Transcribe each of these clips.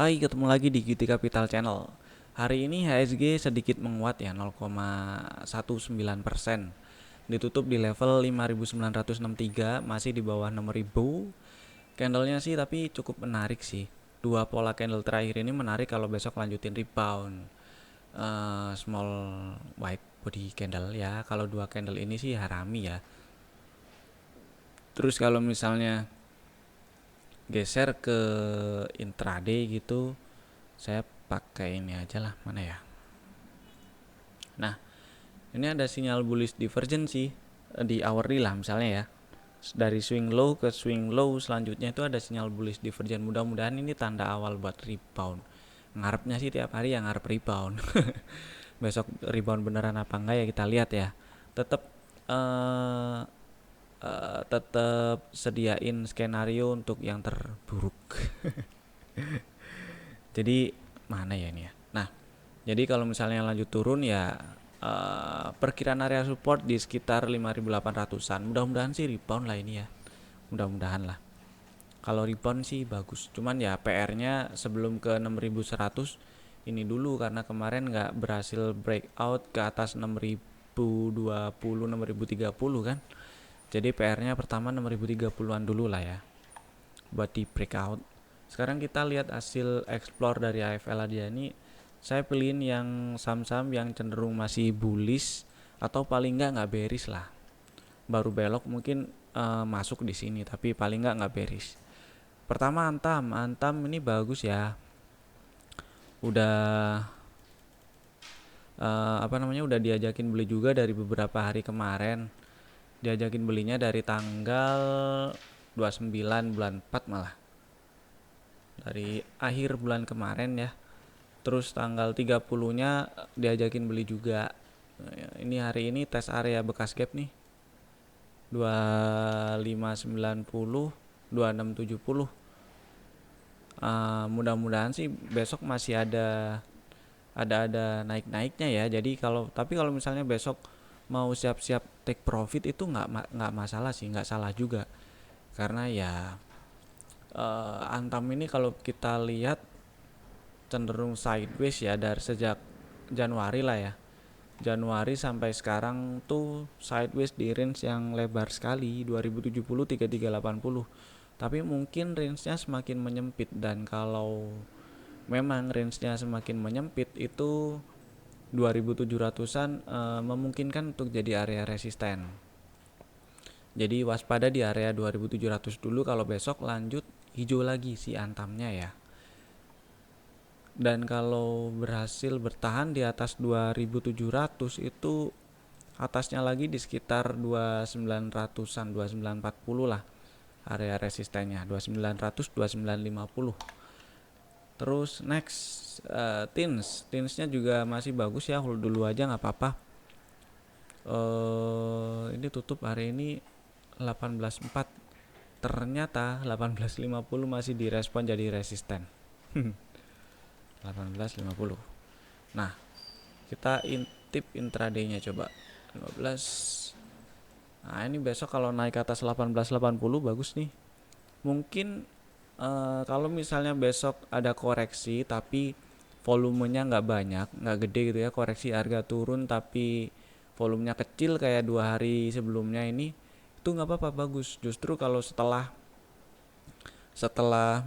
Hai, ketemu lagi di GT Capital Channel. Hari ini HSG sedikit menguat ya, 0,19%. Ditutup di level 5.963, masih di bawah 6.000. Candlenya sih tapi cukup menarik sih. Dua pola candle terakhir ini menarik kalau besok lanjutin rebound. Small white body candle ya. Kalau dua candle ini sih harami ya. Terus kalau misalnya geser ke intraday gitu, saya pakai ini aja lah, mana ya. Nah, ini ada sinyal bullish divergence di hourly lah misalnya ya. Dari swing low ke swing low selanjutnya itu ada sinyal bullish divergence. Mudah-mudahan ini tanda awal buat rebound. Ngarepnya sih tiap hari yang ngarep rebound. Besok rebound beneran apa enggak ya kita lihat ya. Tetap tetap sediain skenario untuk yang terburuk. Jadi mana ya ini ya. Nah, jadi kalau misalnya lanjut turun ya perkiraan area support di sekitar 5.800-an. Mudah-mudahan sih rebound lah ini ya. Mudah-mudahan lah. Kalau rebound sih bagus. Cuman ya PR-nya sebelum ke 6.100 ini dulu karena kemarin nggak berhasil breakout ke atas 6.020, 6.030 kan. Jadi PR-nya pertama 6.030-an dulu lah ya buat di breakout. Sekarang kita lihat hasil explore dari AFL aja ini. Saya pilihin yang saham-saham yang cenderung masih bullish atau paling nggak bearish lah. Baru belok mungkin masuk di sini, tapi paling nggak bearish. Pertama Antam ini bagus ya. Udah udah diajakin beli juga dari beberapa hari kemarin. Diajakin belinya dari tanggal 29 bulan 4 malah. Dari akhir bulan kemarin ya. Terus tanggal 30-nya diajakin beli juga. Ini hari ini tes area bekas gap nih. 2590, 2670. Mudah-mudahan sih besok masih ada naik-naiknya ya. Jadi kalau misalnya besok mau siap-siap take profit itu nggak masalah sih, nggak salah juga. Karena ya Antam ini kalau kita lihat cenderung sideways ya dari sejak Januari lah ya. Januari sampai sekarang tuh sideways di range yang lebar sekali 2070 3380. Tapi mungkin range-nya semakin menyempit, dan kalau memang range-nya semakin menyempit itu 2700-an memungkinkan untuk jadi area resisten. Jadi waspada di area 2700 dulu kalau besok lanjut hijau lagi si Antamnya ya. Dan kalau berhasil bertahan di atas 2700 itu atasnya lagi di sekitar 2900-an, 2940 lah area resistennya, 2900 2950. Terus next tinsnya juga masih bagus ya, hold dulu aja nggak apa-apa. Ini tutup hari ini 18.4, ternyata 18.50 masih direspon jadi resisten. 18.50. Nah, kita intip intradaynya coba 15. Nah, ini besok kalau naik ke atas 18.80 bagus nih. Mungkin kalau misalnya besok ada koreksi tapi volumenya nggak banyak, nggak gede gitu ya, koreksi harga turun tapi volumenya kecil kayak 2 hari sebelumnya ini, itu nggak apa-apa, bagus. Justru kalau setelah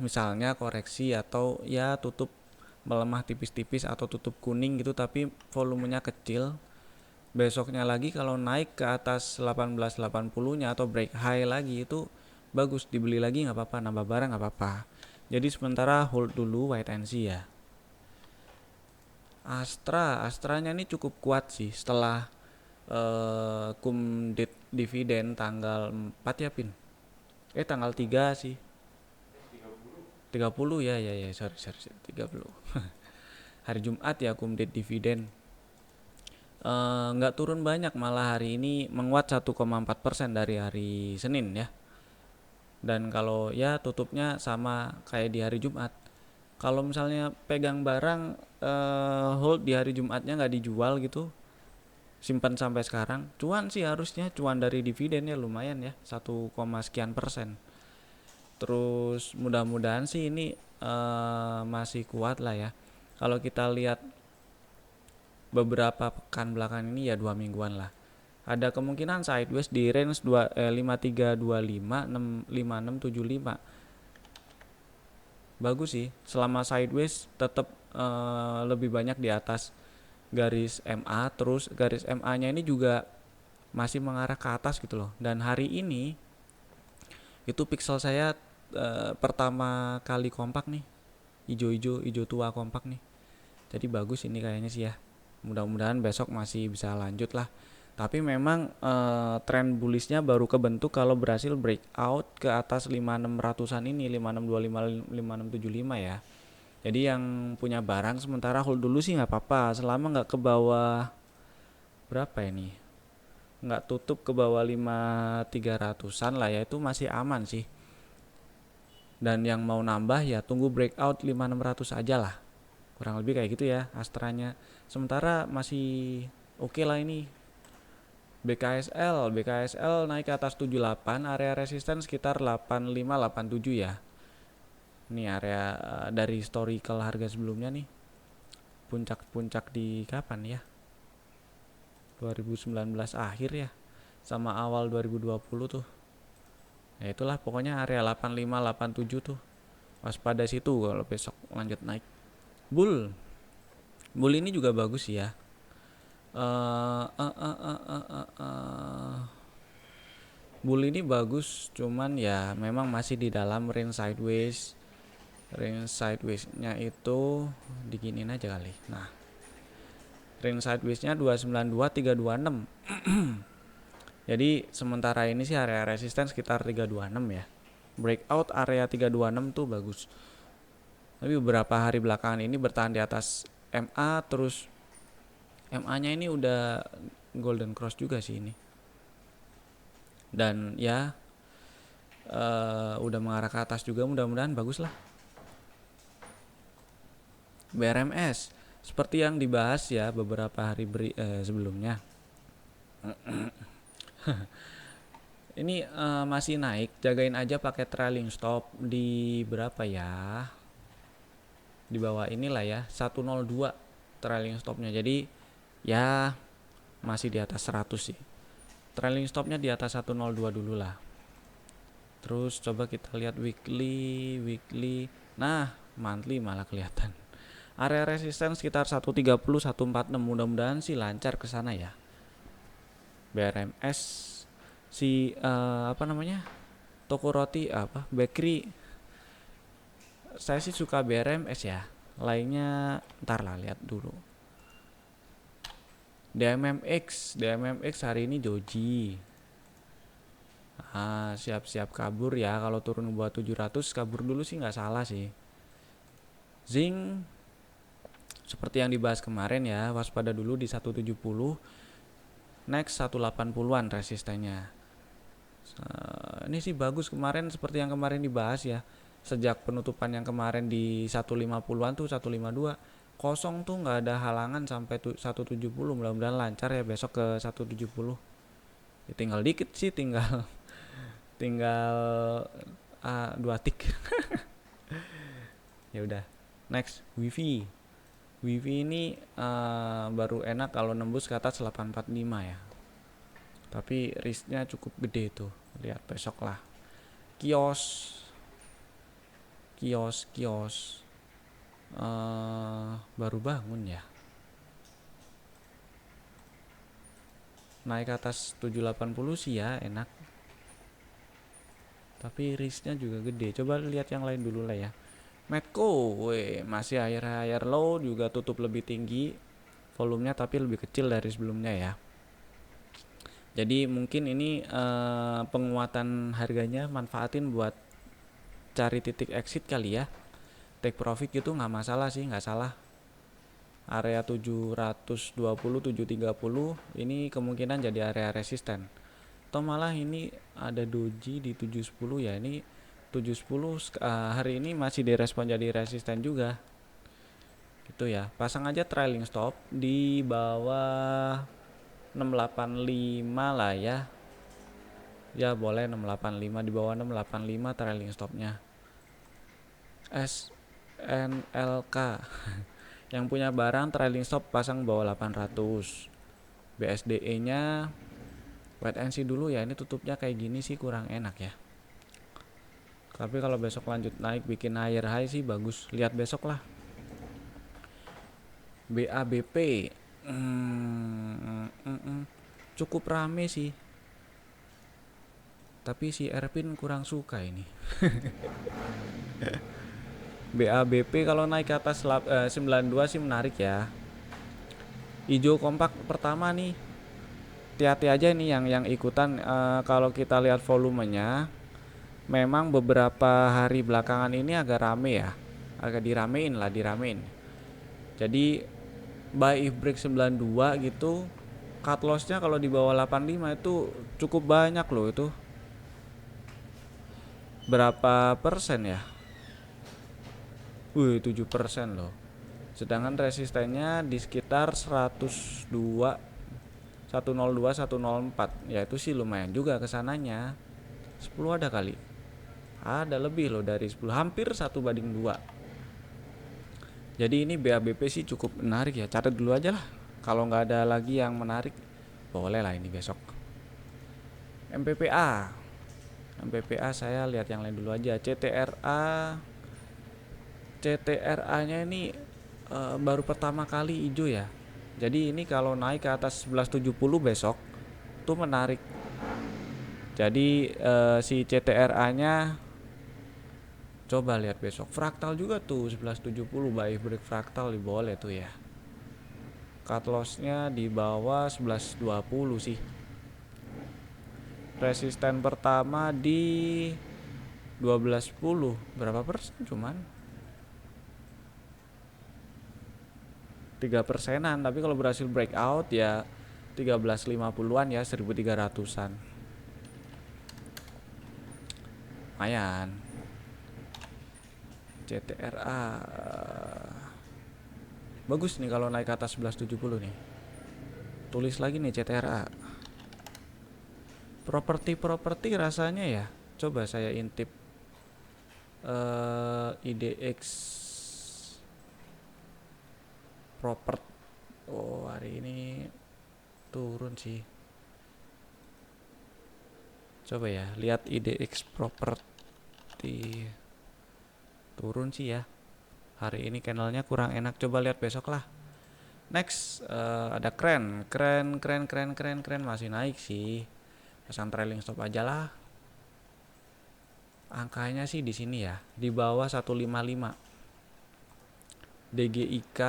misalnya koreksi atau ya tutup melemah tipis-tipis atau tutup kuning gitu tapi volumenya kecil, besoknya lagi kalau naik ke atas 18.80-nya atau break high lagi itu bagus, dibeli lagi nggak apa-apa, nambah barang nggak apa-apa. Jadi sementara hold dulu wait and see ya. Astranya ini cukup kuat sih setelah cum dividen tanggal 4 ya Pin. Tanggal 3 sih. 30 ya, sorry 30. Hari Jumat ya cum dividen. Nggak turun banyak, malah hari ini menguat 1,4% dari hari Senin ya. Dan kalau ya tutupnya sama kayak di hari Jumat. Kalau misalnya pegang barang hold di hari Jumatnya nggak dijual gitu, simpan sampai sekarang, cuan sih harusnya, cuan dari dividennya lumayan ya, 1, sekian persen. Terus mudah-mudahan sih ini masih kuat lah ya. Kalau kita lihat beberapa pekan belakang ini ya 2 mingguan lah. Ada kemungkinan sideways di range 5325 5675. Bagus sih, selama sideways tetap lebih banyak di atas garis MA, terus garis MA-nya ini juga masih mengarah ke atas gitu loh. Dan hari ini itu pixel saya pertama kali kompak nih, hijau tua kompak nih. Jadi bagus ini kayaknya sih ya. Mudah-mudahan besok masih bisa lanjut lah. Tapi memang tren bullishnya baru kebentuk kalau berhasil breakout ke atas 5600-an ini, 5625 5675 ya. Jadi yang punya barang sementara hold dulu sih nggak apa-apa, selama nggak ke bawah berapa ini, nggak tutup ke bawah 5300-an lah ya, itu masih aman sih. Dan yang mau nambah ya tunggu breakout 5600 aja lah, kurang lebih kayak gitu ya Astranya. Sementara masih oke lah ini. BKSL naik ke atas 78, area resisten sekitar 85 87 ya. Ini area dari historical harga sebelumnya nih. Puncak-puncak di kapan ya? 2019 akhir ya, sama awal 2020 tuh. Ya itulah pokoknya area 85 87 tuh. Waspada situ kalau besok lanjut naik. Bull ini juga bagus ya. Bull ini bagus, cuman ya memang masih di dalam range sideways. Range sideways-nya itu diginin aja kali. Nah, range sideways-nya 292 326. Jadi sementara ini sih area resisten sekitar 326 ya. Breakout area 326 tuh bagus. Tapi beberapa hari belakangan ini bertahan di atas MA, terus MA-nya ini udah golden cross juga sih ini. Dan ya udah mengarah ke atas juga, mudah-mudahan bagus lah. BRMS seperti yang dibahas ya beberapa hari sebelumnya. Ini masih naik, jagain aja pakai trailing stop di berapa ya? Di bawah inilah ya, 102 trailing stopnya. Jadi ya masih di atas 100 sih. Trailing stopnya di atas 102 dulu lah. Terus coba kita lihat weekly. Nah, monthly malah kelihatan. Area resisten sekitar 130 146, mudah-mudahan sih lancar ke sana ya. BRMS si apa namanya? Toko roti apa? Bakery. Saya sih suka BRMS ya. Lainnya ntar lah, lihat dulu. DMMX hari ini doji. Siap-siap kabur ya, kalau turun buat 700 kabur dulu sih nggak salah sih. Zinc seperti yang dibahas kemarin ya, waspada dulu di 170, next 180-an resistennya. Ini sih bagus kemarin, seperti yang kemarin dibahas ya. Sejak penutupan yang kemarin di 150-an tuh 152 kosong tuh nggak ada halangan sampai 170. Mudah-mudahan lancar ya besok ke 170. Ya, tinggal dikit sih, tinggal 2 tik. Ya udah, next wifi ini baru enak kalau nembus ke atas 845 ya, tapi risknya cukup gede tuh. Lihat besok lah. Kios baru bangun ya, naik ke atas 780 sih ya enak, tapi risknya juga gede. Coba lihat yang lain dulu lah ya. Medco masih higher low, juga tutup lebih tinggi volumenya tapi lebih kecil dari sebelumnya ya. Jadi mungkin ini penguatan harganya manfaatin buat cari titik exit kali ya. Take profit gitu nggak masalah sih, nggak salah. Area 720 730 ini kemungkinan jadi area resisten. Atau malah ini ada doji di 710 ya. Ini 710 hari ini masih direspon jadi resisten juga. Gitu ya. Pasang aja trailing stop di bawah 685 lah ya. Ya boleh 685, di bawah 685 trailing stopnya. NLK yang punya barang trailing stop pasang bawah 800. BSDE nya wait and see dulu ya, ini tutupnya kayak gini sih kurang enak ya. Tapi kalau besok lanjut naik bikin higher high sih bagus, lihat besok lah. BABP cukup rame sih, tapi si Erpin kurang suka ini. BABP kalau naik ke atas 92 sih menarik ya. Hijau kompak pertama nih, hati-hati aja nih yang ikutan. Kalau kita lihat volumenya, memang beberapa hari belakangan ini agak rame ya, agak diramein. Jadi buy if break 92 gitu, cut lossnya kalau di bawah 85 itu cukup banyak loh. Itu berapa persen ya? 7% loh. Sedangkan resistennya di sekitar 102, 104. Ya itu sih lumayan juga kesananya. 10 ada kali. Ada lebih loh dari 10, hampir 1/2. Jadi ini BABP sih cukup menarik ya. Catat dulu aja lah. Kalau nggak ada lagi yang menarik, boleh lah ini besok. MPPA. MPPA saya lihat yang lain dulu aja. CTRA-nya ini baru pertama kali hijau ya. Jadi ini kalau naik ke atas 1170 besok tuh menarik. Jadi si CTRA-nya coba lihat besok. Fraktal juga tuh 1170 buy break fraktal boleh tuh ya. Cut loss-nya di bawah 1120 sih. Resisten pertama di 1210. Berapa persen cuman? 3%-an, tapi kalau berhasil breakout ya 1350-an ya, 1300-an. Lumayan. CTRA bagus nih kalau naik ke atas 1170 nih. Tulis lagi nih CTRA. Properti rasanya ya. Coba saya intip IDX Propert. Oh, hari ini turun sih. Coba ya, lihat IDX Properti. Turun sih ya. Hari ini candlenya kurang enak. Coba lihat besok lah. Next ada keren masih naik sih. Pasang trailing stop aja lah. Angkanya sih di sini ya, di bawah 155. DGIK,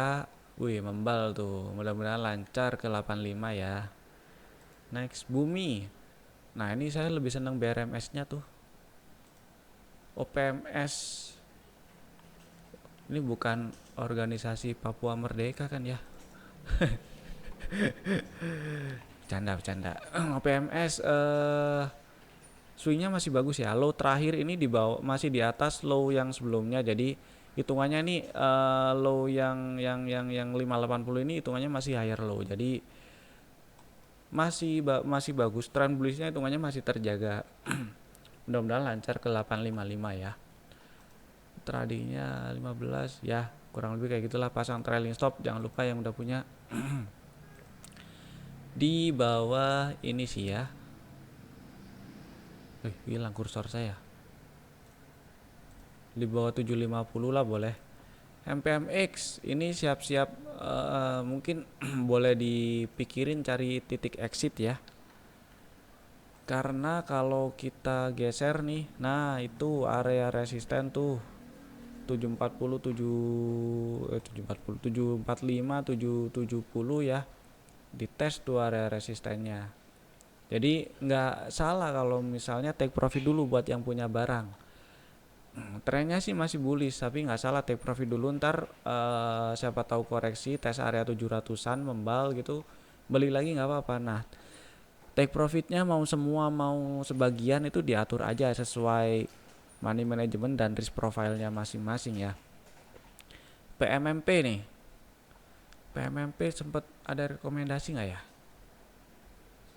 wih membal tuh. Mudah-mudahan lancar ke 85 ya. Next Bumi. Nah, ini saya lebih seneng BRMS-nya tuh. OPMS. Ini bukan organisasi Papua Merdeka kan ya? Bercanda. OPMS swingnya masih bagus ya. Low terakhir ini di bawah, masih di atas low yang sebelumnya. Jadi hitungannya ini low yang 580 ini hitungannya masih higher low. Jadi masih bagus. Trend bullishnya hitungannya masih terjaga. Mudah-mudahan lancar ke 855 ya. Tradingnya 15 ya, kurang lebih kayak gitulah. Pasang trailing stop, jangan lupa yang udah punya. Di bawah ini sih ya. Hilang kursor saya. Di bawah 750 lah boleh. MPMX ini siap-siap mungkin boleh dipikirin cari titik exit ya. Karena kalau kita geser nih, nah itu area resisten tuh 740, 745, 770 ya. Dites tuh area resistennya. Jadi nggak salah kalau misalnya take profit dulu buat yang punya barang. Trennya sih masih bullish, tapi nggak salah take profit dulu. Ntar siapa tahu koreksi tes area 700-an membal gitu, beli lagi nggak apa-apa. Nah, take profitnya mau semua mau sebagian itu diatur aja sesuai money management dan risk profile-nya masing-masing ya. PMMP nih, PMMP sempet ada rekomendasi nggak ya?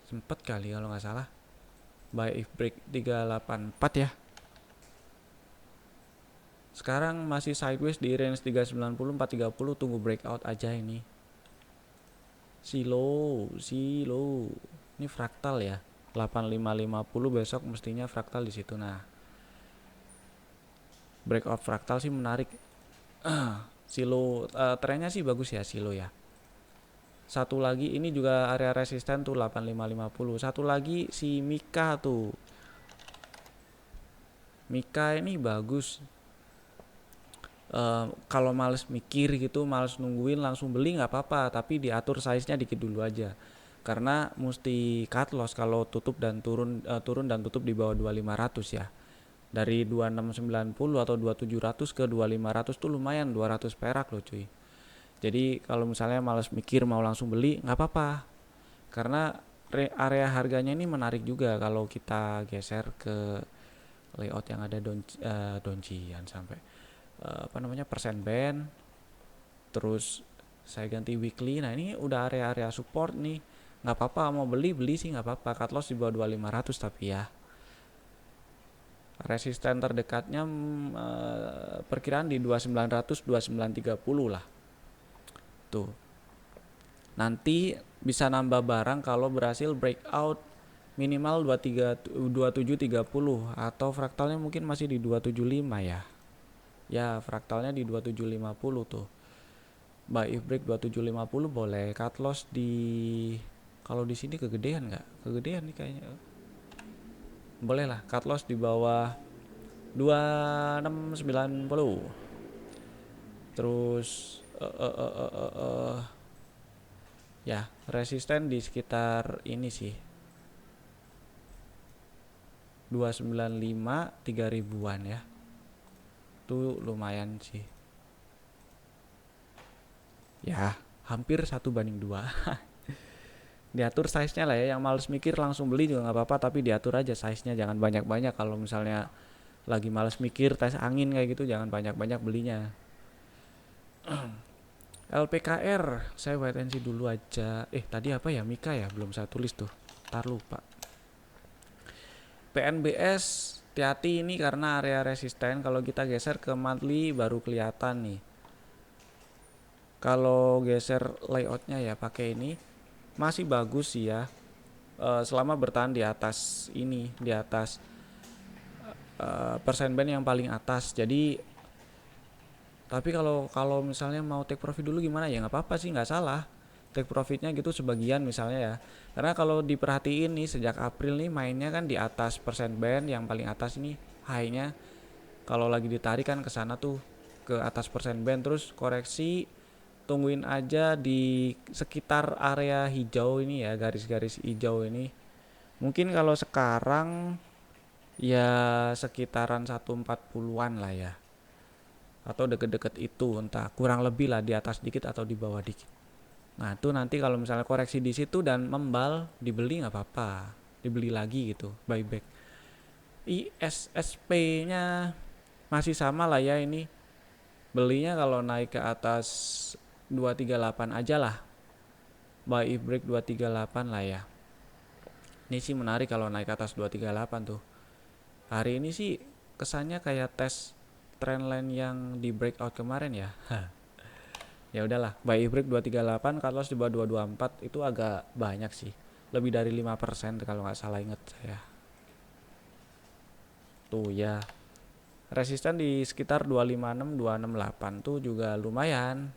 Sempet kali kalau nggak salah. Buy if break 384 ya. Sekarang masih sideways di range 390 430, tunggu breakout aja ini. Silo. Ini fraktal ya. 8550 besok mestinya fraktal di situ. Nah, breakout fraktal sih menarik. Silo trennya sih bagus ya silo ya. Satu lagi ini juga area resisten tuh 8550. Satu lagi si Mika tuh. Mika ini bagus. Kalau males mikir gitu, males nungguin langsung beli nggak apa-apa, tapi diatur size-nya dikit dulu aja. Karena mesti cut loss kalau tutup dan turun dan tutup di bawah 2500 ya. Dari 2690 atau 2700 ke 2500 tuh lumayan 200 perak loh cuy. Jadi kalau misalnya males mikir mau langsung beli nggak apa-apa. Karena area harganya ini menarik juga kalau kita geser ke layout yang ada doncian sampai apa namanya persen band. Terus saya ganti weekly. Nah ini udah area-area support nih. Nggak apa-apa mau beli sih nggak apa-apa. Cut loss di bawah 2500 tapi ya. Resisten terdekatnya perkiraan di 2900 2930 lah. Tuh. Nanti bisa nambah barang kalau berhasil breakout minimal 2730 atau fraktalnya mungkin masih di 275 ya. Ya, fraktalnya di 2750 tuh. Buy if break 2750 boleh. Cut loss di kalau di sini kegedean nggak? Kegedean nih kayaknya. Boleh lah, cut loss di bawah 2690. Terus ya, resisten di sekitar ini sih. 295 3000-an ya. Itu lumayan sih. Ya, hampir 1:2. Diatur size-nya lah ya, yang males mikir langsung beli juga nggak apa-apa, tapi diatur aja size-nya, jangan banyak-banyak. Kalau misalnya lagi males mikir tes angin kayak gitu, jangan banyak-banyak belinya. LPKR saya wait and see dulu aja. Tadi apa ya, Mika ya, belum saya tulis tuh, ntar lupa. PNBS hati-hati ini karena area resisten. Kalau kita geser ke monthly baru kelihatan nih. Kalau geser layoutnya ya pakai ini masih bagus sih ya. Selama bertahan di atas ini, di atas persen band yang paling atas. Jadi tapi kalau misalnya mau take profit dulu gimana ya, nggak apa-apa sih, nggak salah take profitnya gitu sebagian misalnya ya. Karena kalau diperhatiin nih sejak April nih mainnya kan di atas persen band yang paling atas ini high-nya. Kalau lagi ditarik kan ke sana tuh ke atas persen band, terus koreksi, tungguin aja di sekitar area hijau ini ya, garis-garis hijau ini. Mungkin kalau sekarang ya sekitaran 140-an lah ya, atau deket-deket itu, entah kurang lebih lah di atas dikit atau di bawah dikit. Nah itu nanti kalau misalnya koreksi di situ dan membal, dibeli nggak apa-apa, dibeli lagi gitu, buyback. ISSP-nya masih sama lah ya ini, belinya kalau naik ke atas 238 aja lah, buy if break 238 lah ya. Ini sih menarik kalau naik ke atas 238 tuh. Hari ini sih kesannya kayak tes trendline yang di breakout kemarin ya. Ya udahlah, buy if break 238, cut loss di bawah 224 itu agak banyak sih. Lebih dari 5% kalau nggak salah inget saya. Tuh ya. Resisten di sekitar 256 268 tuh juga lumayan.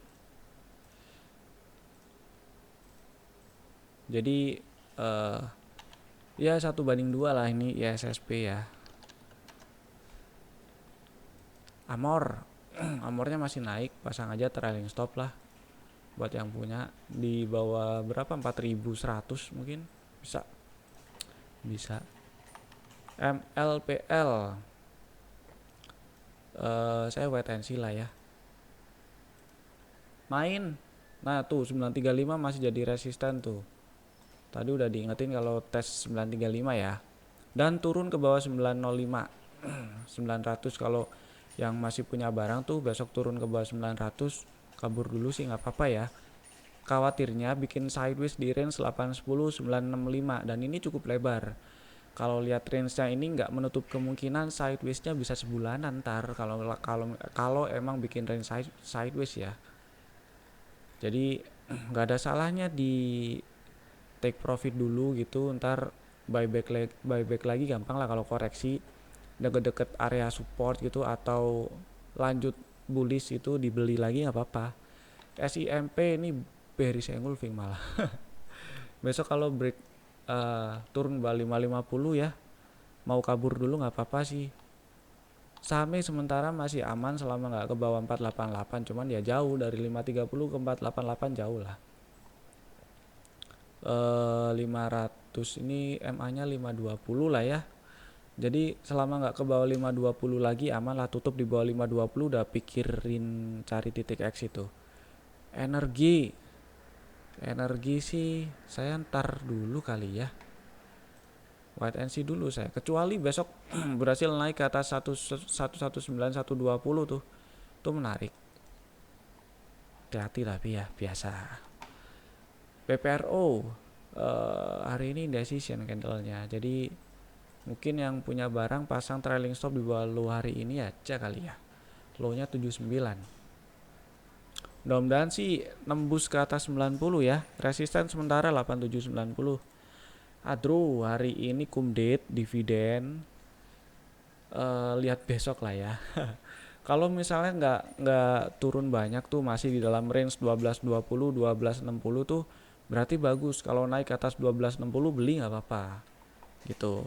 Jadi ya 1:2 lah ini ISSP ya. Amornya masih naik, pasang aja trailing stop lah buat yang punya di bawah berapa, 4100 mungkin bisa. MLPL saya wait and see lah ya, main. Nah tuh 935 masih jadi resisten tuh, tadi udah diingetin kalau tes 935 ya, dan turun ke bawah 905 900. Kalau yang masih punya barang tuh besok turun ke bawah 900, kabur dulu sih nggak apa-apa ya. Khawatirnya bikin sideways di range 810 965, dan ini cukup lebar. Kalau lihat range-nya ini nggak menutup kemungkinan sideways-nya bisa sebulanan ntar kalau emang bikin range sideways ya. Jadi nggak ada salahnya di take profit dulu gitu, ntar buyback lagi gampang lah kalau koreksi deket-deket area support gitu, atau lanjut bullish itu dibeli lagi nggak apa-apa. SIMP ini bearish engulfing malah. Besok kalau break turun bawah 550 ya, mau kabur dulu nggak apa-apa sih. Sahamnya sementara masih aman selama nggak ke bawah 488, cuman ya jauh dari 530 ke 488 jauh lah. 500 ini MA nya 520 lah ya. Jadi selama nggak ke bawah 520 lagi aman lah, tutup di bawah 520 udah pikirin cari titik exit tuh. Energi sih saya ntar dulu kali ya, wait and see dulu saya, kecuali besok berhasil naik ke atas 119 120 tuh menarik. Hati-hati tapi ya biasa. PPRO hari ini indecision candlenya, jadi mungkin yang punya barang pasang trailing stop di bawah low hari ini aja kali ya. Low nya 79. Mudah-mudahan sih nembus ke atas 90 ya. Resisten sementara 8790. Adro hari ini kumdate dividen. Lihat besok lah ya. Kalau misalnya nggak turun banyak tuh, masih di dalam range 1220 1260 tuh berarti bagus. Kalau naik ke atas 1260 beli nggak apa-apa gitu.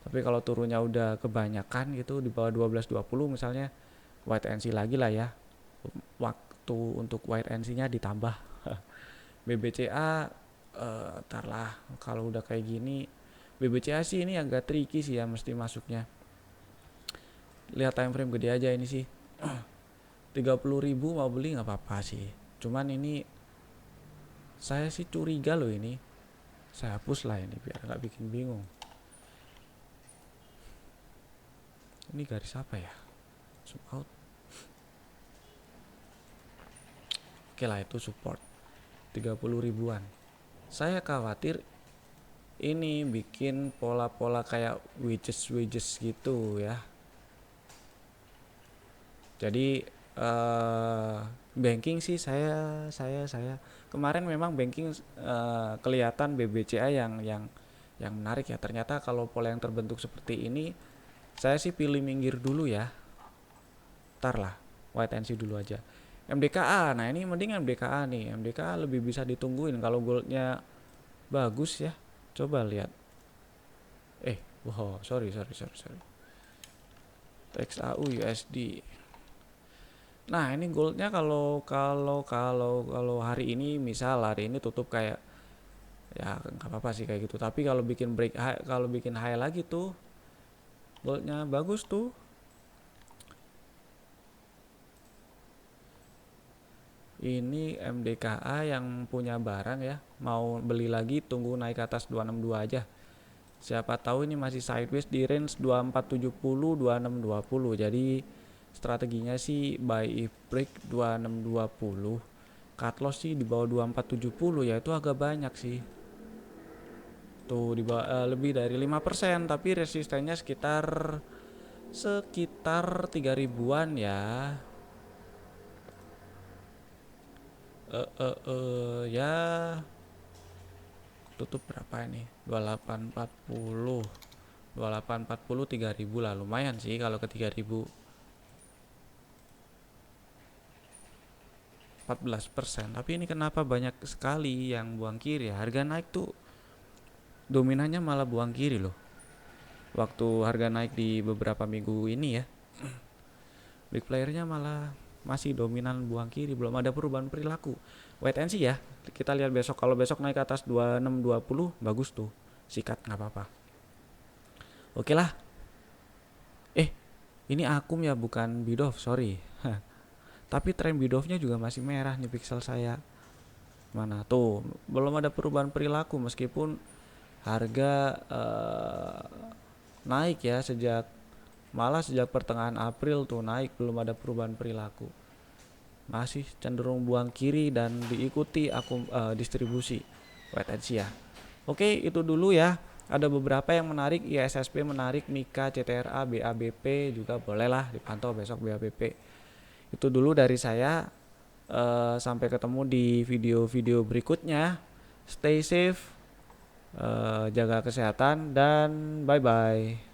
Tapi kalau turunnya udah kebanyakan gitu di bawah 1220 misalnya, wait and see lagi lah ya. Waktu untuk wait and see-nya ditambah. BBCA ntar lah kalau udah kayak gini. BBCA sih ini agak tricky sih ya, mesti masuknya. Lihat time frame gede aja ini sih. 30.000 mau beli nggak apa-apa sih. Cuman ini saya sih curiga loh ini. Saya hapus lah ini biar nggak bikin bingung. Ini garis apa ya? Zoom out. Oke lah, itu support 30 ribuan. Saya khawatir ini bikin pola-pola kayak wedges gitu ya. Jadi banking sih saya kemarin memang banking kelihatan BBCA yang menarik ya. Ternyata kalau pola yang terbentuk seperti ini, saya sih pilih minggir dulu ya. Ntar lah, wait and see dulu aja. MDKA, nah ini mending MDKA nih. MDKA lebih bisa ditungguin kalau goldnya bagus ya. Coba lihat. Wow, sorry. XAU USD. Nah ini goldnya kalau hari ini, misal hari ini tutup kayak ya nggak apa-apa sih kayak gitu. Tapi kalau bikin break high, kalau bikin high lagi tuh goldnya bagus tuh. Ini MDKA yang punya barang ya, mau beli lagi tunggu naik ke atas 262 aja. Siapa tahu ini masih sideways di range 2470 2620. Jadi strateginya sih buy if break 2620. Cut loss sih di bawah 2470 ya, itu agak banyak sih. Tuh di bawah lebih dari 5%, tapi resistennya sekitar 3000-an ya. Ya tutup berapa ini? 2840 3000 lah, lumayan sih kalau ke 3000. 14%. Tapi ini kenapa banyak sekali yang buang kiri ya? Harga naik tuh dominannya malah buang kiri loh. Waktu harga naik di beberapa minggu ini ya, big playernya malah masih dominan buang kiri, belum ada perubahan perilaku. Wait and see ya, kita lihat besok. Kalau besok naik ke atas 2620 bagus tuh, sikat nggak apa-apa. Oke lah. Ini akum ya, bukan bid-off, sorry. Tapi tren bid-off-nya juga masih merah nih pixel saya. Mana tuh, belum ada perubahan perilaku meskipun harga naik ya sejak pertengahan April tuh naik, belum ada perubahan perilaku. Masih cenderung buang kiri dan diikuti distribusi. Wait and see ya. Oke, itu dulu ya. Ada beberapa yang menarik, ISSP menarik, Mika, CTRA, BABP juga bolehlah dipantau besok BABP. Itu dulu dari saya. Sampai ketemu di video-video berikutnya. Stay safe, jaga kesehatan, dan bye bye.